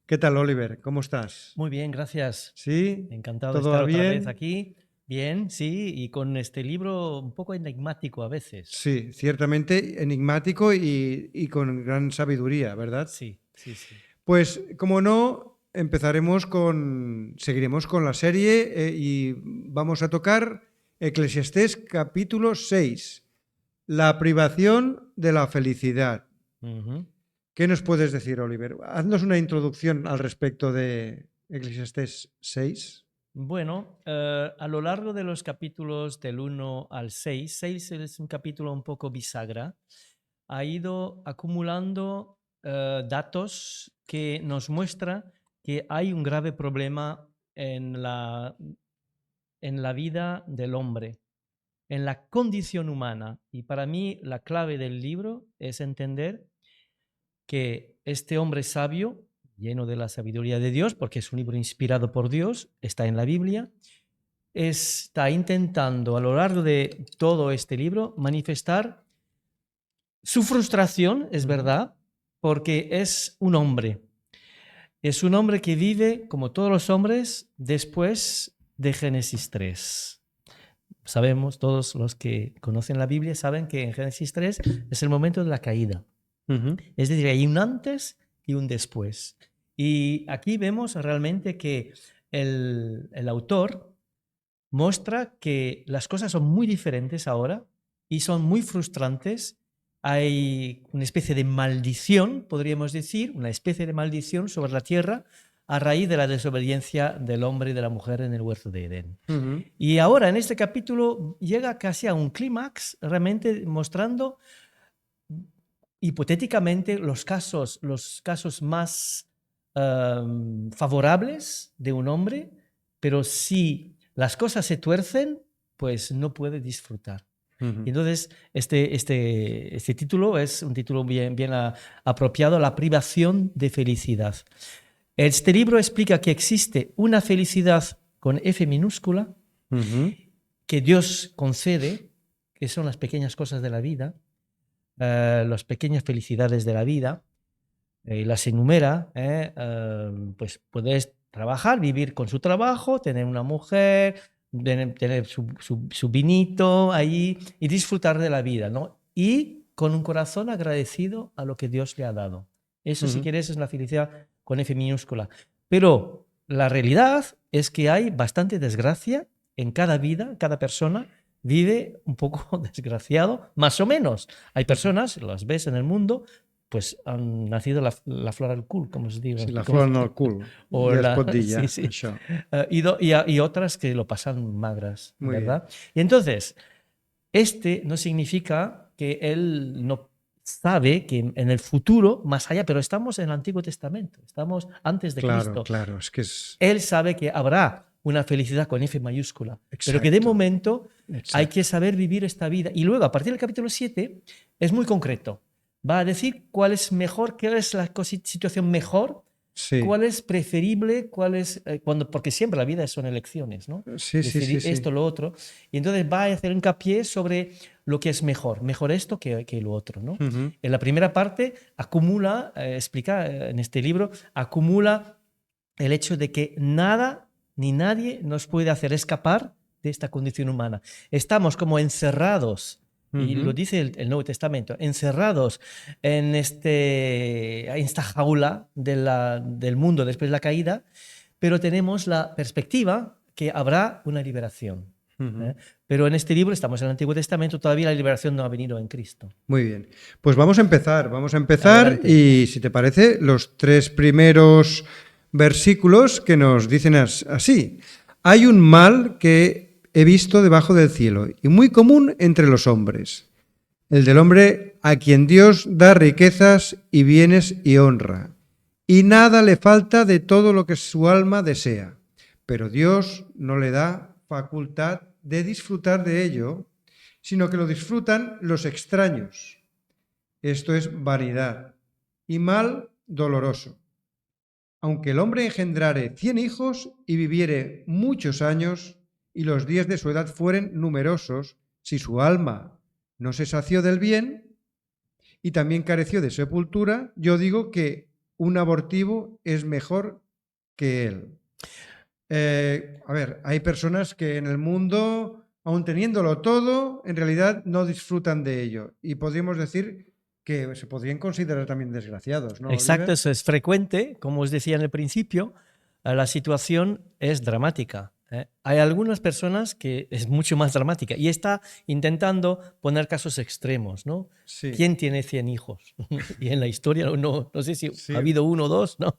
¿Qué tal, Oliver? ¿Cómo estás? Muy bien, gracias. ¿Sí? Encantado de ¿Todo estar va otra vez bien? aquí. Bien, sí, y con este libro un poco enigmático a veces. Sí, ciertamente enigmático y con gran sabiduría, ¿verdad? Sí, sí, sí. Pues, como no, seguiremos con la serie y vamos a tocar Eclesiastés capítulo 6, la privación de la felicidad. Ujú. ¿Qué nos puedes decir, Oliver? Haznos una introducción al respecto de Eclesiastés 6. Bueno, a lo largo de los capítulos del 1 al 6 es un capítulo un poco bisagra, ha ido acumulando datos que nos muestra que hay un grave problema en la vida del hombre, en la condición humana. Y para mí la clave del libro es entender que este hombre sabio, lleno de la sabiduría de Dios, porque es un libro inspirado por Dios, está en la Biblia, está intentando a lo largo de todo este libro manifestar su frustración, es verdad, porque es un hombre que vive, como todos los hombres, después de Génesis 3. Sabemos, todos los que conocen la Biblia saben que en Génesis 3 es el momento de la caída. Ujú. Es decir, hay un antes y un después. Y aquí vemos realmente que el autor muestra que las cosas son muy diferentes ahora y son muy frustrantes. Hay una especie de maldición, podríamos decir, una especie de maldición sobre la tierra a raíz de la desobediencia del hombre y de la mujer en el huerto de Edén. Ujú. Y ahora en este capítulo llega casi a un clímax, realmente mostrando hipotéticamente los casos más favorables de un hombre, pero si las cosas se tuercen, pues no puede disfrutar. Ujú. Y entonces, este título es un título bien apropiado, La privación de felicidad. Este libro explica que existe una felicidad con F minúscula Ujú. que Dios concede, que son las pequeñas cosas de la vida, las pequeñas felicidades de la vida, y las enumera, pues puedes trabajar, vivir con su trabajo, tener una mujer, tener su vinito ahí y disfrutar de la vida, ¿no? Y con un corazón agradecido a lo que Dios le ha dado. Eso, si Ujú. quieres, es la felicidad con F minúscula. Pero la realidad es que hay bastante desgracia en cada vida, cada persona vive un poco desgraciado, más o menos. Hay personas, las ves en el mundo, pues han nacido la flor al cul, como se diga. Si la flor no al cul, O ja es la, pot dir, ja, sí, sí. això. Y otras que lo pasan magras, Muy bien. ¿verdad? Y entonces, este no significa que él no sabe que en el futuro, más allá, pero estamos en el Antiguo Testamento, estamos antes de Claro, Cristo. claro, es que es Él sabe que habrá una felicidad con F mayúscula, pero que de exacto, momento hay que exacto. saber vivir esta vida. Y luego, a partir del capítulo 7, es muy concreto. Va a decir cuál es mejor, qué es la situación mejor, Sí, cuál es preferible, porque siempre la vida son elecciones, ¿no? sí, sí, sí, Decidir sí. esto, lo otro. Y entonces va a hacer hincapié sobre lo que es mejor esto que lo otro, ¿no? Ujú. En la primera parte acumula, explica en este libro, acumula el hecho de que nada ni nadie nos puede hacer escapar de esta condición humana. Estamos como encerrados, y lo Ujú. dice el Nuevo Testamento, encerrados en esta jaula del mundo después de la caída, pero tenemos la perspectiva que habrá una liberación. Ujú. Pero en este libro, estamos en el Antiguo Testamento, todavía la liberación no ha venido en Cristo. Muy bien. Pues vamos a empezar Adelante. y si te parece, los 3 primeros versículos que nos dicen así. Hay un mal que he visto debajo del cielo y muy común entre los hombres, el del hombre a quien Dios da riquezas y bienes y honra, y nada le falta de todo lo que su alma desea, pero Dios no le da facultad de disfrutar de ello, sino que lo disfrutan los extraños. Esto es vanidad y mal doloroso. Aunque el hombre engendrare 100 hijos y viviere muchos años, y los días de su edad fueren numerosos, si su alma no se sació del bien y también careció de sepultura, yo digo que un abortivo es mejor que él. A ver, hay personas que en el mundo, aun teniéndolo todo, en realidad no disfrutan de ello. Y podríamos decir que se podrían considerar también desgraciados, ¿no, Exacto, Oliver? eso es frecuente, como os decía en el principio, la situación es dramática. Hay algunas personas que es mucho más dramática y está intentando poner casos extremos, ¿no? Sí. ¿Quién tiene 100 hijos? Y en la historia no sé si Sí. ha habido uno o dos, ¿no?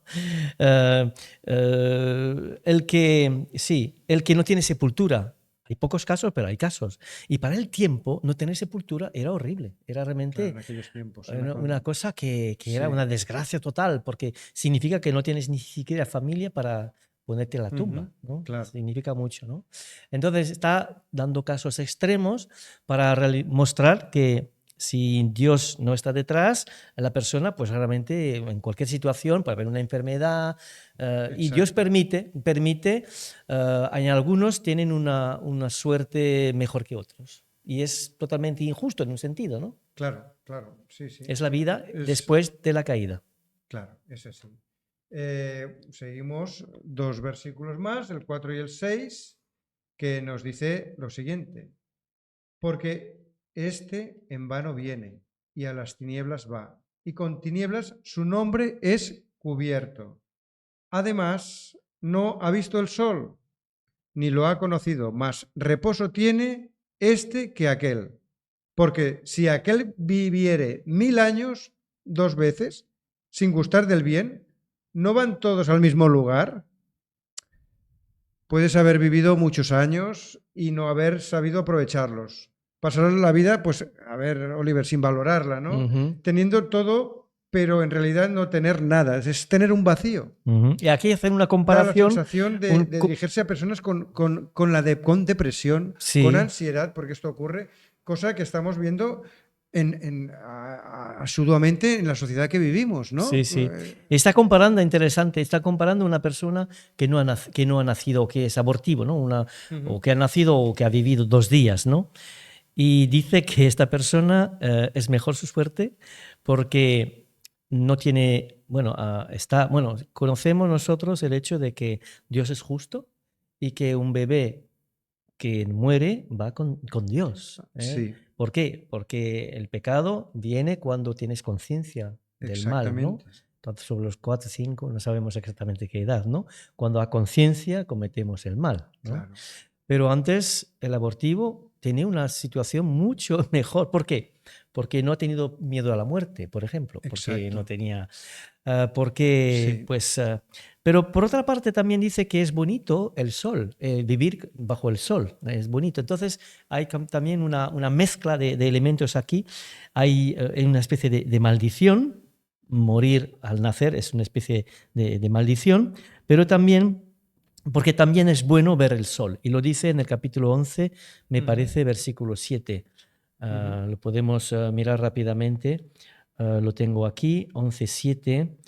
El que no tiene sepultura. Hay pocos casos, pero hay casos. Y para el tiempo, no tener sepultura era horrible. Era realmente Claro, en aquellos tiempos. una cosa que era Sí. una desgracia total, porque significa que no tienes ni siquiera familia para ponerte en la tumba, ¿no? Claro. Significa mucho, ¿no? Entonces está dando casos extremos para mostrar que si Dios no está detrás, la persona, pues realmente en cualquier situación, puede haber una enfermedad, y Dios permite, en algunos tienen una suerte mejor que otros. Y es totalmente injusto en un sentido, ¿no? Claro, claro, sí, sí. Es la vida después de la caída. Claro, es así. Seguimos 2 versículos más, el 4 y el 6, que nos dice lo siguiente. Porque este en vano viene y a las tinieblas va, y con tinieblas su nombre es cubierto. Además, no ha visto el sol, ni lo ha conocido, mas reposo tiene este que aquel. Porque si aquel viviere 1000 años 2 veces, sin gustar del bien, ¿no van todos al mismo lugar? Puedes haber vivido muchos años y no haber sabido aprovecharlos. Pasar la vida, pues, a ver, Oliver, sin valorarla, ¿no? Teniendo todo, pero en realidad no tener nada. Es tener un vacío. Y aquí hacen una Da la comparación. sensación de dirigirse a personas con depresión, Sí. con ansiedad, porque esto ocurre, cosa que estamos viendo asiduamente en la sociedad que vivimos, ¿no? Sí, sí. Está comparando, interesante, está comparando una persona que no ha nacido, o que es abortivo, ¿no? O que ha nacido o que ha vivido 2 días, ¿no? Y dice que esta persona es mejor su suerte porque no tiene, bueno, conocemos nosotros el hecho de que Dios es justo y que un bebé que muere va con Dios. Sí. ¿Por qué? Porque el pecado viene cuando tienes conciencia del mal, ¿no? Entonces, sobre los 4 o 5, no sabemos exactamente qué edad, ¿no? Cuando a conciencia cometemos el mal, ¿no? Claro. Pero antes el abortivo tenía una situación mucho mejor. ¿Por qué? Porque no ha tenido miedo a la muerte, por ejemplo. Porque Exacto. no tenía... Sí. Pero por otra parte también dice que es bonito el sol, vivir bajo el sol, es bonito. Entonces hay también una mezcla de elementos aquí. Hay una especie de maldición, morir al nacer es una especie de maldición, pero también, porque también es bueno ver el sol. Y lo dice en el capítulo 11, me parece, versículo 7. Lo podemos mirar rápidamente. Lo tengo aquí, 11.7.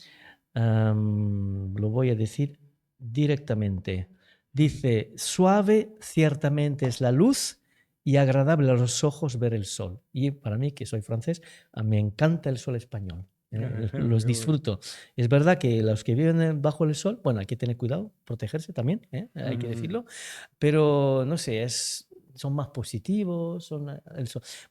Lo voy a decir directamente. Dice, suave ciertamente es la luz y agradable a los ojos ver el sol. Y para mí, que soy francés, me encanta el sol español. Los disfruto. Es verdad que los que viven bajo el sol, bueno, hay que tener cuidado, protegerse también, hay que decirlo, pero no sé, son más positivos.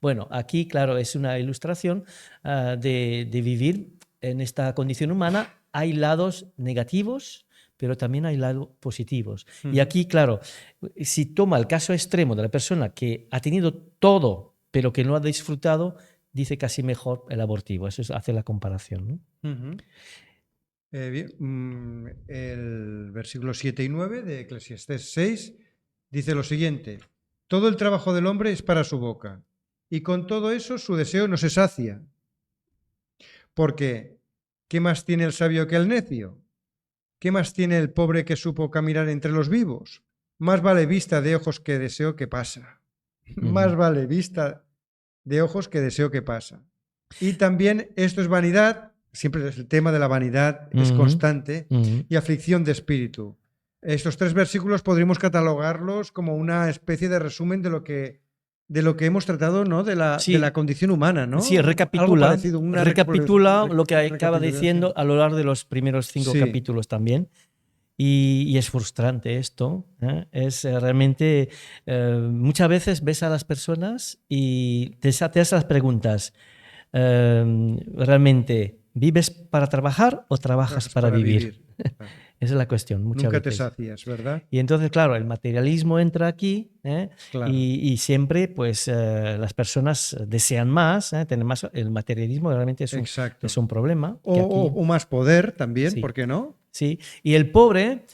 Bueno, aquí, claro, es una ilustración de vivir en esta condición humana. Hay lados negativos, pero también hay lados positivos. Y aquí, claro, si toma el caso extremo de la persona que ha tenido todo, pero que no ha disfrutado, dice casi mejor el abortivo. Eso hace la comparación, ¿no? Bien, el versículo 7 y 9 de Eclesiastés 6 dice lo siguiente: todo el trabajo del hombre es para su boca, y con todo eso su deseo no se sacia. Porque, ¿qué más tiene el sabio que el necio? ¿Qué más tiene el pobre que supo caminar entre los vivos? Más vale vista de ojos que deseo que pasa. Más vale vista de ojos que deseo que pasa. Y también esto es vanidad, siempre el tema de la vanidad es constante, y aflicción de espíritu. Estos 3 versículos podríamos catalogarlos como una especie de resumen de lo que de lo que hemos tratado, ¿no? De la Sí. condición humana, ¿no? Sí, Algo recapitula, parecido, una recapitula lo que acaba recapitulación. diciendo a lo largo de los primeros 5 Sí. capítulos también. Y es frustrante esto. Es realmente, muchas veces ves a las personas y te haces las preguntas. ¿Realmente vives para trabajar o trabajas para vivir? Claro. Esa es la cuestión, muchas Nunca te veces. sacias, ¿verdad? Y entonces, claro, el materialismo entra aquí, Claro. y siempre pues, las personas desean más, tener más. El materialismo realmente Exacto. es un problema. Que aquí, O más poder también, Sí. ¿por qué no? sí. Y el pobre,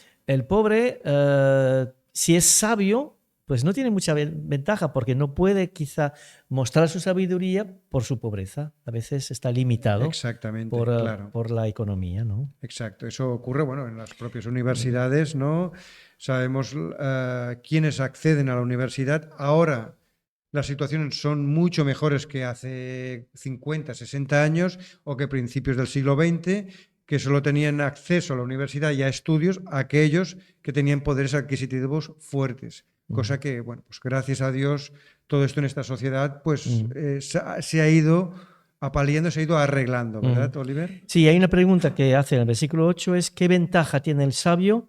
si es sabio, pues no tiene mucha ventaja porque no puede quizá mostrar su sabiduría por su pobreza. A veces está limitado Exactamente, por, claro. por la economía, ¿no? Exacto, eso ocurre, bueno, en las propias universidades, ¿no? Sabemos quiénes acceden a la universidad. Ahora las situaciones son mucho mejores que hace 50, 60 años o que principios del siglo XX, que solo tenían acceso a la universidad y a estudios aquellos que tenían poderes adquisitivos fuertes. Cosa que, bueno, pues gracias a Dios, todo esto en esta sociedad, pues se ha ido apaleando, se ha ido arreglando, ¿verdad, Oliver? Sí, hay una pregunta que hace en el versículo 8, es ¿qué ventaja tiene el sabio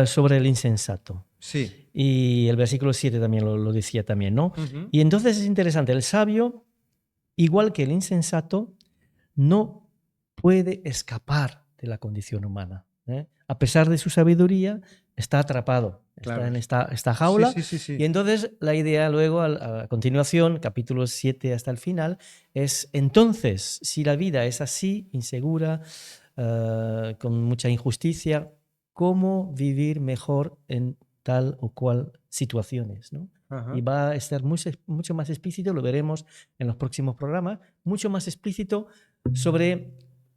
sobre el insensato? Sí. Y el versículo 7 también lo decía también, ¿no? Ujú. Y entonces es interesante, el sabio, igual que el insensato, no puede escapar de la condición humana. A pesar de su sabiduría, está atrapado, está Claro. en esta jaula. Sí. Y entonces la idea luego, a continuación, capítulo 7 hasta el final, es entonces, si la vida es así, insegura, con mucha injusticia, ¿cómo vivir mejor en tal o cual situaciones? ¿no? Ajá. Y va a estar mucho más explícito, lo veremos en los próximos programas, mucho más explícito sobre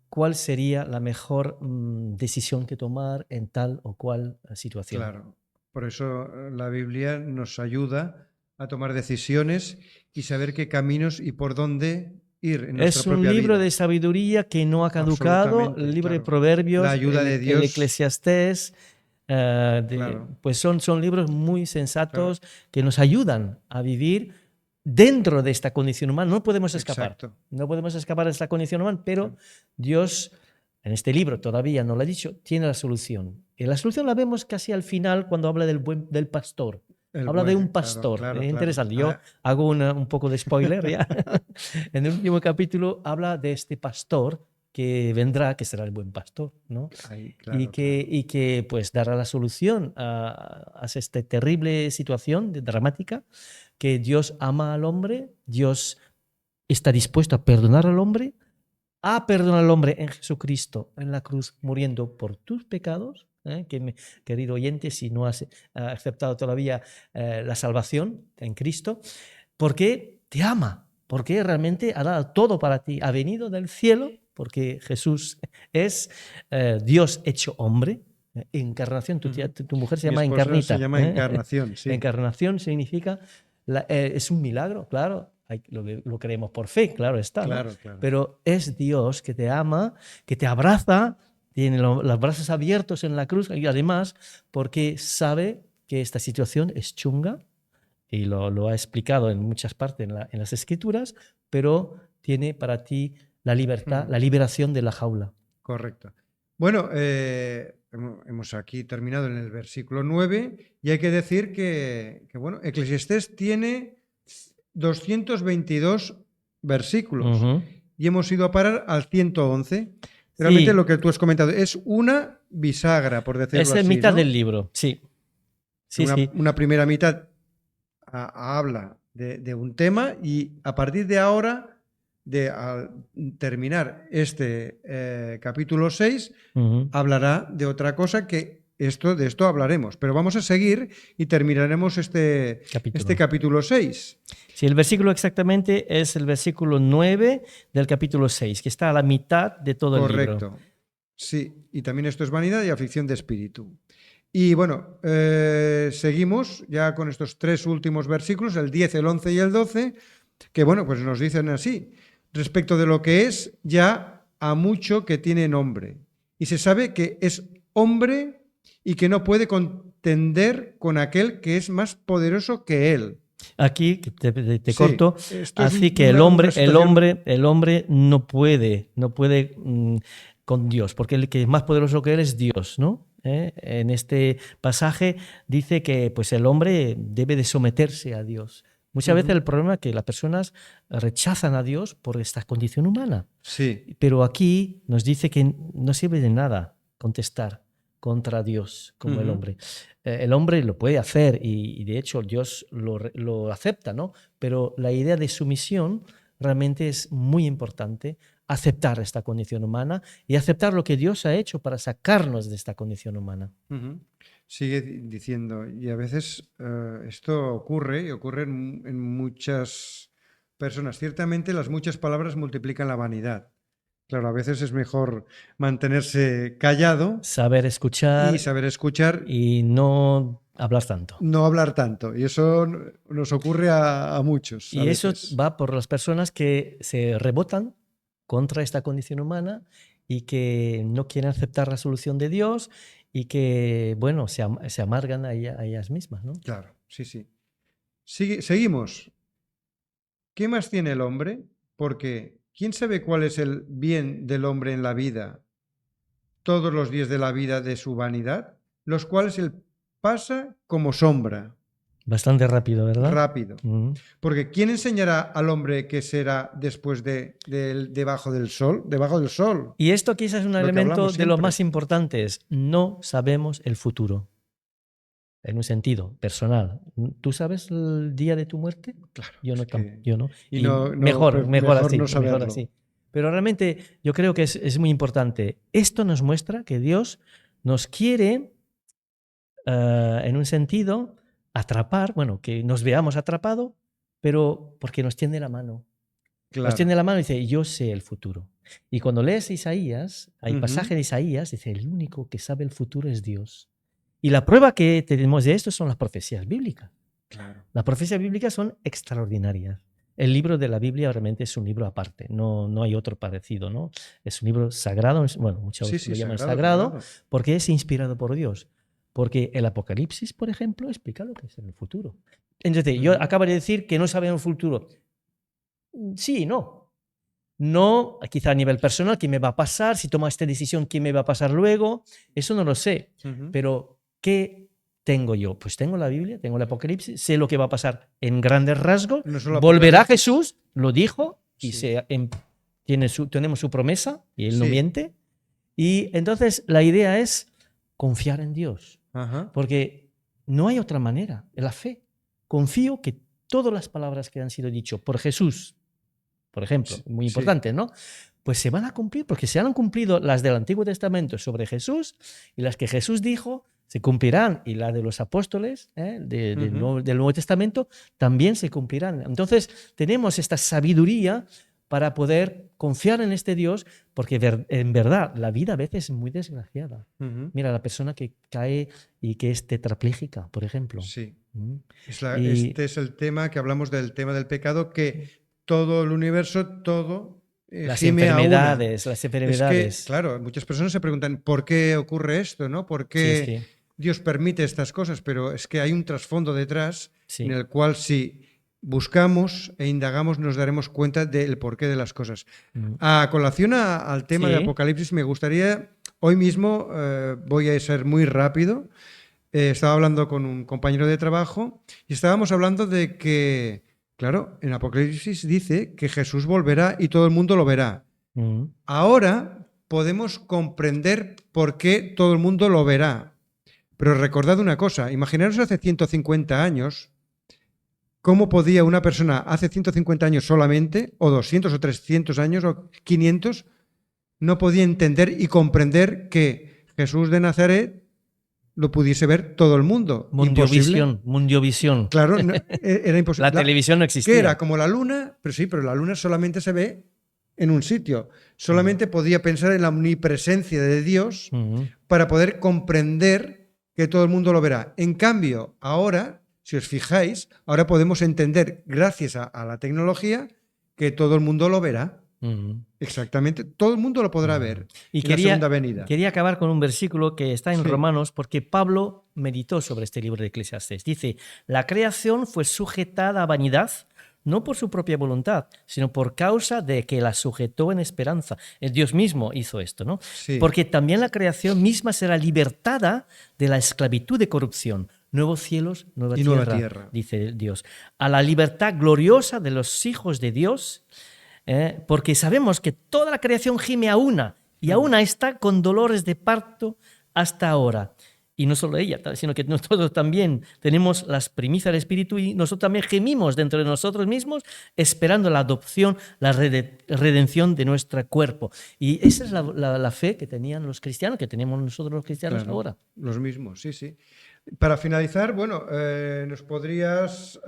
cuál sería la mejor decisión que tomar en tal o cual situación. Claro. Por eso la Biblia nos ayuda a tomar decisiones y saber qué caminos y por dónde ir en nuestra Es un propia libro vida. de sabiduría que no ha caducado, Absolutamente, el libro de claro. Proverbios, La ayuda de el Dios. Eclesiastés, Claro. pues son libros muy sensatos que nos ayudan a vivir dentro de esta condición humana. No podemos escapar. Exacto. No podemos escapar de esta condición humana, pero Dios, en este libro todavía no lo ha dicho, tiene la solución. Y la solución la vemos casi al final cuando habla del pastor. Habla de un pastor. Claro. Interesante. Yo hago un poco de spoiler ya. En el último capítulo habla de este pastor que vendrá, que será el buen pastor, ¿no? Y que pues dará la solución a esta terrible situación dramática, que Dios ama al hombre, Dios está dispuesto a perdonar al hombre, a perdonar al hombre en Jesucristo, en la cruz, muriendo por tus pecados. Querido oyente, si no has aceptado todavía la salvación en Cristo, porque te ama, porque realmente ha dado todo para ti, ha venido del cielo, porque Jesús es Dios hecho hombre. Encarnación, tu mujer se llama Encarnita. Se llama Encarnación, sí. Encarnación significa, es un milagro, claro. Lo creemos por fe, claro está. Claro, ¿no? claro. Pero es Dios que te ama, que te abraza, tiene los brazos abiertos en la cruz y además porque sabe que esta situación es chunga y lo ha explicado en muchas partes en las Escrituras, pero tiene para ti la libertad, la liberación de la jaula. Correcto. Bueno, hemos aquí terminado en el versículo 9 y hay que decir que bueno, Eclesiastés tiene 222 versículos y hemos ido a parar al 111. Realmente lo que tú has comentado es una bisagra, por decirlo así. Es mitad ¿no? del libro, sí. Una primera mitad habla de un tema y a partir de ahora, al terminar este capítulo 6, hablará de otra cosa que de esto hablaremos, pero vamos a seguir y terminaremos este capítulo 6. Sí, el versículo exactamente es el versículo 9 del capítulo 6, que está a la mitad de todo el libro. Correcto. Sí, y también esto es vanidad y aflicción de espíritu. Y bueno, seguimos ya con estos 3 últimos versículos, el 10, el 11 y el 12, que bueno, pues nos dicen así, respecto de lo que es ya a mucho que tiene nombre. Y se sabe que es hombre y que no puede contender con aquel que es más poderoso que él. Aquí, que te Sí, corto, esto es así que una situación- el hombre no puede con Dios, porque el que es más poderoso que él es Dios, ¿no? En este pasaje dice que pues, el hombre debe de someterse a Dios. Muchas veces Ujú. el problema es que las personas rechazan a Dios por esta condición humana. Sí. Pero aquí nos dice que no sirve de nada contestar contra Dios como el Ujú. hombre. El hombre lo puede hacer y de hecho Dios lo acepta, ¿no? Pero la idea de sumisión realmente es muy importante, aceptar esta condición humana y aceptar lo que Dios ha hecho para sacarnos de esta condición humana. Ujú. Sigue diciendo, y a veces esto ocurre y ocurre en muchas personas. Ciertamente las muchas palabras multiplican la vanidad. Claro, a veces es mejor mantenerse callado Saber y escuchar saber escuchar, y no hablar tanto. no hablar tanto. Y eso nos ocurre a muchos a Y eso veces. va por las personas que se rebotan contra esta condición humana y que no quieren aceptar la solución de Dios y que, bueno, se amargan a ellas mismas, ¿no? Claro, sí, sí. Seguimos. ¿Qué más tiene el hombre? Porque ¿quién sabe cuál es el bien del hombre en la vida, todos los días de la vida de su vanidad, los cuales él pasa como sombra, Bastante rápido, ¿verdad? rápido? Mm. Porque ¿quién enseñará al hombre qué será después debajo del sol? Debajo del sol, Y esto quizás es un lo que elemento hablamos de los siempre. más importantes. No sabemos el futuro, en un sentido personal. ¿Tú sabes el día de tu muerte? Claro, Yo es no, que... yo no. Y Y no, mejor mejor así, no mejor saberlo. así. Pero realmente yo creo que es muy importante. Esto nos muestra que Dios nos quiere, en un sentido, atrapar, bueno, que nos veamos atrapados, pero porque nos tiende la mano. Nos Claro. tiende la mano y dice, yo sé el futuro. Y cuando lees Isaías, hay Ujú. pasaje de Isaías, dice, el único que sabe el futuro es Dios. Y la prueba que tenemos de esto son las profecías bíblicas. Claro. Las profecías bíblicas son extraordinarias. El libro de la Biblia realmente es un libro aparte, no hay otro parecido, ¿no? Es un libro sagrado, bueno, Sí, muchos sí, lo llaman sagrado, sagrado, sagrado. porque es inspirado por Dios. Porque el Apocalipsis, por ejemplo, explica lo que es el futuro. Entonces, yo Ujú. acabo de decir que no sabemos el futuro. Sí y no. No, quizá a nivel personal, qué me va a pasar, si tomo esta decisión, qué me va a pasar luego, eso no lo sé. Ujú. Pero, ¿qué tengo yo? Pues tengo la Biblia, tengo el Apocalipsis, sé lo que va a pasar en grandes rasgos. No solo Volverá Apocalipsis. Jesús, lo dijo, y Sí. tenemos su promesa, y él no Sí. miente. Y entonces la idea es confiar en Dios, Ajá. porque no hay otra manera, la fe. Confío que todas las palabras que han sido dichas por Jesús, por ejemplo, muy Sí. importante, ¿no? Pues se van a cumplir, porque se han cumplido las del Antiguo Testamento sobre Jesús y las que Jesús dijo se cumplirán y las de los apóstoles Ujú. del Nuevo Testamento también se cumplirán. Entonces tenemos esta sabiduría para poder confiar en este Dios, porque en verdad la vida a veces es muy desgraciada. Ujú. Mira, la persona que cae y que es tetrapléjica, por ejemplo. Sí. ¿Mm? Este Y es el tema que hablamos del tema del pecado, que todo el universo, todo las gime a una. las Es que, enfermedades. claro, muchas personas se preguntan por qué ocurre esto, ¿no? ¿Por Sí, qué sí, Dios permite estas cosas? Pero es que hay un trasfondo detrás en sí. el cual si buscamos e indagamos nos daremos cuenta del porqué de las cosas. Mm. A colación al tema de Sí, Apocalipsis, me gustaría, hoy mismo voy a ser muy rápido. Estaba hablando con un compañero de trabajo y estábamos hablando de que, claro, en Apocalipsis dice que Jesús volverá y todo el mundo lo verá. mm, Ahora podemos comprender por qué todo el mundo lo verá. Pero recordad una cosa, imaginaros hace 150 años, cómo podía una persona hace 150 años solamente, o 200 o 300 años o 500, no podía entender y comprender que Jesús de Nazaret lo pudiese ver todo el mundo. Imposible. Mundiovisión. Claro, era imposible. La televisión no ¿Qué era? existía. Como la luna, pero sí, pero la luna solamente se ve en un sitio. Mm, Solamente podía pensar en la omnipresencia de Dios mm, para poder comprender que todo el mundo lo verá. En cambio, ahora, si os fijáis, ahora podemos entender, gracias a la tecnología, que todo el mundo lo verá. Exactamente, todo el mundo lo podrá ver Y en la segunda venida. quería acabar con un versículo que está en Sí. Romanos, porque Pablo meditó sobre este libro de Eclesiastés. Dice, la creación fue sujetada a vanidad, no por su propia voluntad, sino por causa de que la sujetó en esperanza. El Dios mismo hizo esto, ¿no? Sí. Porque también la creación misma será libertada de la esclavitud de corrupción. Nuevos cielos, nueva tierra, dice Dios. A la libertad gloriosa de los hijos de Dios, porque sabemos que toda la creación gime a una, y a una está con dolores de parto hasta ahora. Y no solo ella, sino que nosotros también tenemos las primicias del Espíritu y nosotros también gemimos dentro de nosotros mismos esperando la adopción, la redención de nuestro cuerpo. Y esa es la fe que tenían los cristianos, que tenemos nosotros los cristianos ahora. Los mismos, sí, sí. Para finalizar, bueno, ¿nos podrías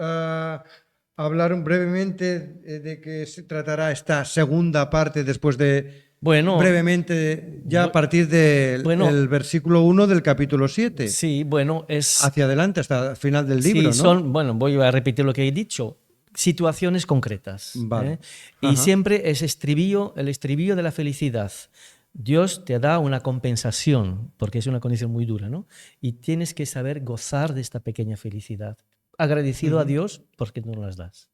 hablar brevemente de qué se tratará esta segunda parte después de... Bueno, brevemente, ya a partir del versículo 1 del capítulo 7. Sí, bueno, es... hacia adelante, hasta el final del libro, sí, ¿no? Bueno, voy a repetir lo que he dicho. Situaciones concretas. Vale. Y siempre es el estribillo de la felicidad. Dios te da una compensación, porque es una condición muy dura, ¿no? Y tienes que saber gozar de esta pequeña felicidad. Agradecido a Dios porque no las das.